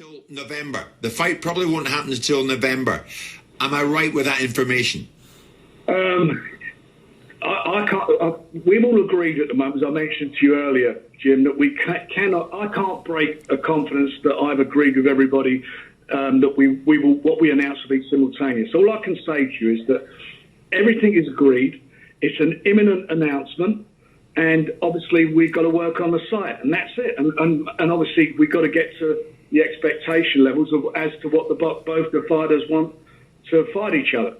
Till November. The fight probably won't happen until November. Am I right with that information? I can't. We've all agreed at the moment, as I mentioned to you earlier, Jim, that we cannot. I can't break a confidence that I've agreed with everybody that we will. What we announce will be simultaneous. All I can say to you is that everything is agreed. It's an imminent announcement, and obviously we've got to work on the site, and that's it. And obviously we've got to get to the expectation levels as to what both the fighters want to fight each other.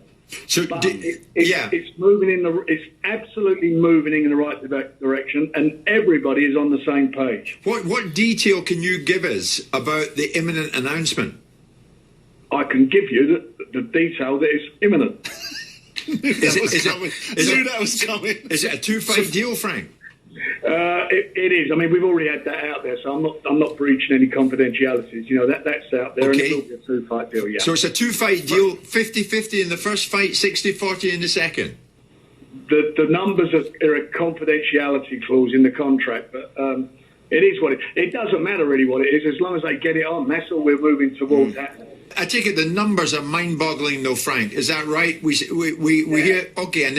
So it's moving it's absolutely moving in the right direction, and everybody is on the same page. What detail can you give us about the imminent announcement? I can give you the detail that is imminent. Is it a two-fight deal, Frank? It is. I mean, we've already had that out there, so I'm not breaching any confidentialities. You know, that's out there, okay. And it will be a two-fight deal, yeah. So it's a two-fight deal, 50-50 in the first fight, 60-40 in the second? The numbers are a confidentiality clause in the contract, but it is what it doesn't matter really what it is, as long as they get it on. That's all we're moving towards. I take it the numbers are mind-boggling, though, Frank. Is that right? We hear, okay, an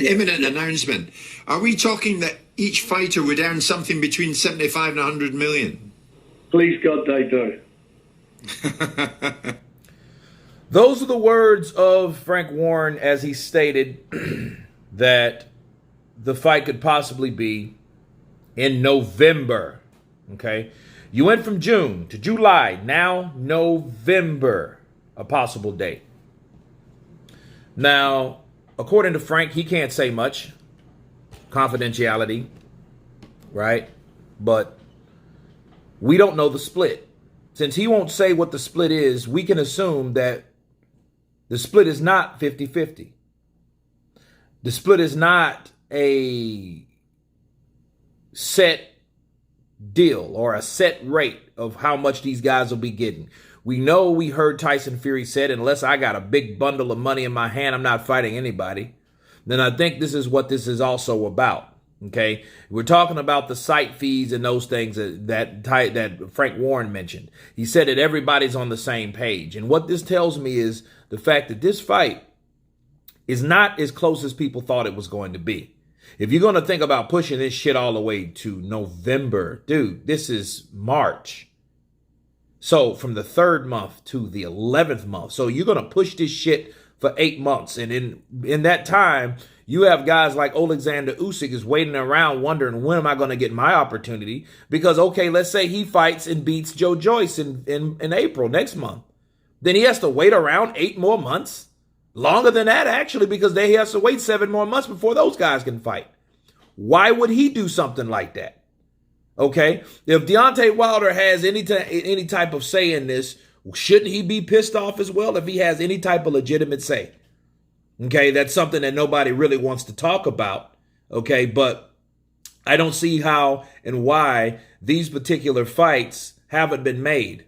imminent announcement. Are we talking that each fighter would earn something between 75 and 100 million? Please God, they do. Those are the words of Frank Warren as he stated that the fight could possibly be in November. Okay. You went from June to July, now November, a possible date. Now, according to Frank, he can't say much. Confidentiality, right? But we don't know the split. Since he won't say what the split is, we can assume that the split is not 50-50. The split is not a set deal or a set rate of how much these guys will be getting. We heard Tyson Fury said, unless I got a big bundle of money in my hand, I'm not fighting anybody. Then I think this is what this is also about. Okay, we're talking about the site fees and those things that Frank Warren mentioned. He said that everybody's on the same page. And what this tells me is the fact that this fight is not as close as people thought it was going to be. If you're going to think about pushing this shit all the way to November, dude, this is March. So from the 3rd month to the 11th month. So you're going to push this shit for 8 months. And in that time, you have guys like Alexander Usyk is waiting around wondering, when am I going to get my opportunity? Because, okay, let's say he fights and beats Joe Joyce in April next month. Then he has to wait around 8 more months. Longer than that, actually, because he has to wait 7 more months before those guys can fight. Why would he do something like that? Okay, if Deontay Wilder has any type of say in this, shouldn't he be pissed off as well if he has any type of legitimate say? Okay, that's something that nobody really wants to talk about. Okay, but I don't see how and why these particular fights haven't been made.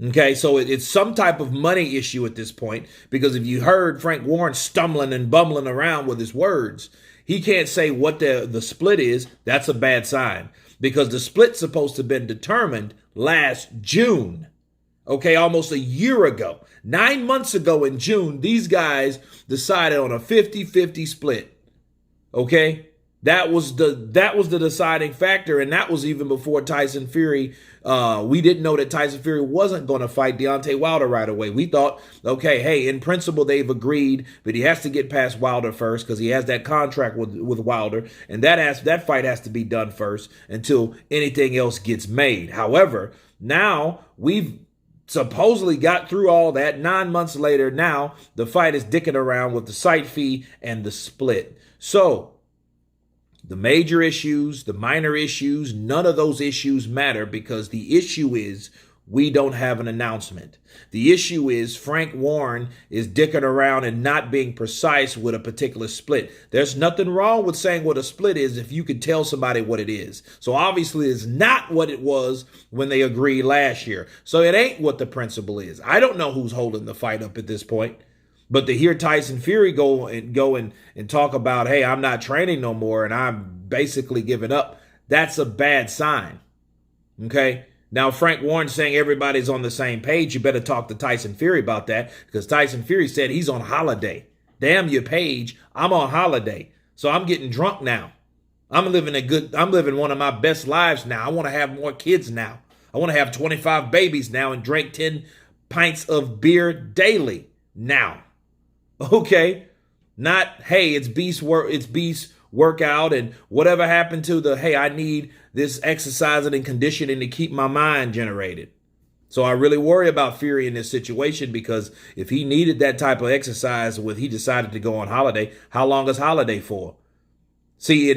Okay, so it's some type of money issue at this point, because if you heard Frank Warren stumbling and bumbling around with his words, he can't say what the split is. That's a bad sign, because the split's supposed to have been determined last June. Okay, almost a year ago. 9 months ago in June, these guys decided on a 50-50 split. Okay? That was the deciding factor, and that was even before Tyson Fury. We didn't know that Tyson Fury wasn't going to fight Deontay Wilder right away. We thought, okay, hey, in principle they've agreed, but he has to get past Wilder first because he has that contract with Wilder, and that fight has to be done first until anything else gets made. However, now we've supposedly got through all that. 9 months later, now the fight is dicking around with the site fee and the split. So the major issues, the minor issues, none of those issues matter, because the issue is we don't have an announcement. The issue is Frank Warren is dicking around and not being precise with a particular split. There's nothing wrong with saying what a split is if you can tell somebody what it is. So obviously it's not what it was when they agreed last year. So it ain't what the principle is. I don't know who's holding the fight up at this point. But to hear Tyson Fury go and talk about, hey, I'm not training no more and I'm basically giving up, that's a bad sign. Okay? Now, Frank Warren saying everybody's on the same page. You better talk to Tyson Fury about that, because Tyson Fury said he's on holiday. Damn your page. I'm on holiday. So I'm getting drunk now. I'm living one of my best lives now. I want to have more kids now. I want to have 25 babies now and drink 10 pints of beer daily now. Okay? Not, hey, it's beast workout and whatever happened to the, hey, I need this exercising and conditioning to keep my mind generated. So I really worry about Fury in this situation, because if he needed that type of exercise when he decided to go on holiday, how long is holiday for? See,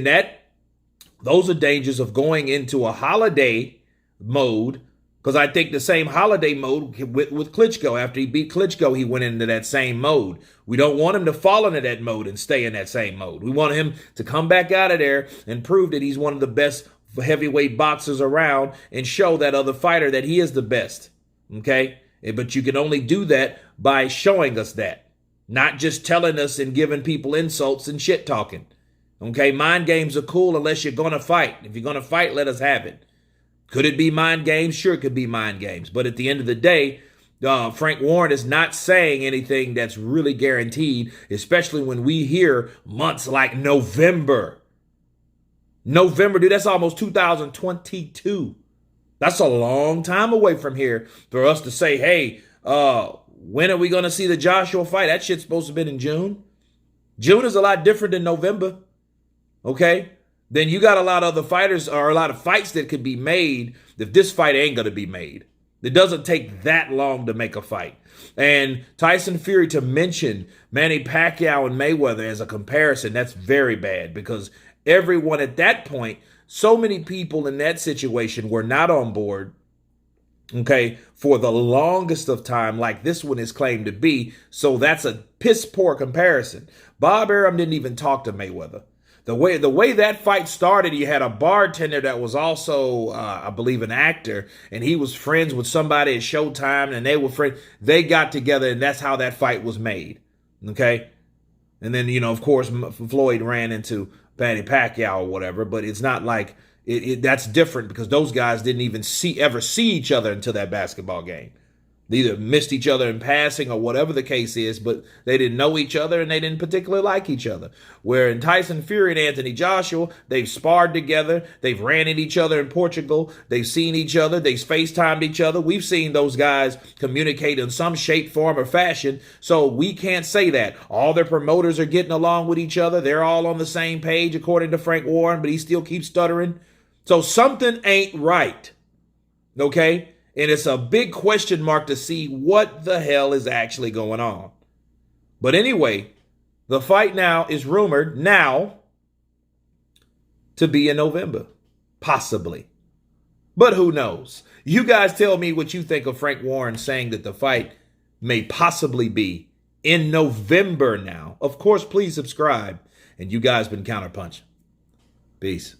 those are dangers of going into a holiday mode, because I think the same holiday mode with Klitschko. After he beat Klitschko, he went into that same mode. We don't want him to fall into that mode and stay in that same mode. We want him to come back out of there and prove that he's one of the best heavyweight boxers around and show that other fighter that he is the best. Okay? But you can only do that by showing us that, not just telling us and giving people insults and shit talking. Okay? Mind games are cool unless you're going to fight. If you're going to fight, let us have it. Could it be mind games? Sure, it could be mind games. But at the end of the day, Frank Warren is not saying anything that's really guaranteed, especially when we hear months like November. November, dude, that's almost 2022. That's a long time away from here for us to say, hey, when are we going to see the Joshua fight? That shit's supposed to have been in June. June is a lot different than November. Okay? Then you got a lot of other fighters, or a lot of fights that could be made if this fight ain't going to be made. It doesn't take that long to make a fight. And Tyson Fury, to mention Manny Pacquiao and Mayweather as a comparison, that's very bad, because everyone at that point, so many people in that situation were not on board, okay, for the longest of time, like this one is claimed to be. So that's a piss poor comparison. Bob Arum didn't even talk to Mayweather. The way that fight started, you had a bartender that was also, I believe, an actor, and he was friends with somebody at Showtime, and they were friends. They got together, and that's how that fight was made. Okay? And then, of course, Floyd ran into Manny Pacquiao or whatever, but it's not like that's different, because those guys didn't even ever see each other until that basketball game. They either missed each other in passing or whatever the case is, but they didn't know each other and they didn't particularly like each other. Where in Tyson Fury and Anthony Joshua, they've sparred together. They've ran at each other in Portugal. They've seen each other. They've FaceTimed each other. We've seen those guys communicate in some shape, form, or fashion. So we can't say that. All their promoters are getting along with each other. They're all on the same page, according to Frank Warren, but he still keeps stuttering. So something ain't right. Okay? And it's a big question mark to see what the hell is actually going on. But anyway, the fight now is rumored now to be in November. Possibly. But who knows? You guys tell me what you think of Frank Warren saying that the fight may possibly be in November now. Of course, please subscribe. And you guys been Counterpunch. Peace.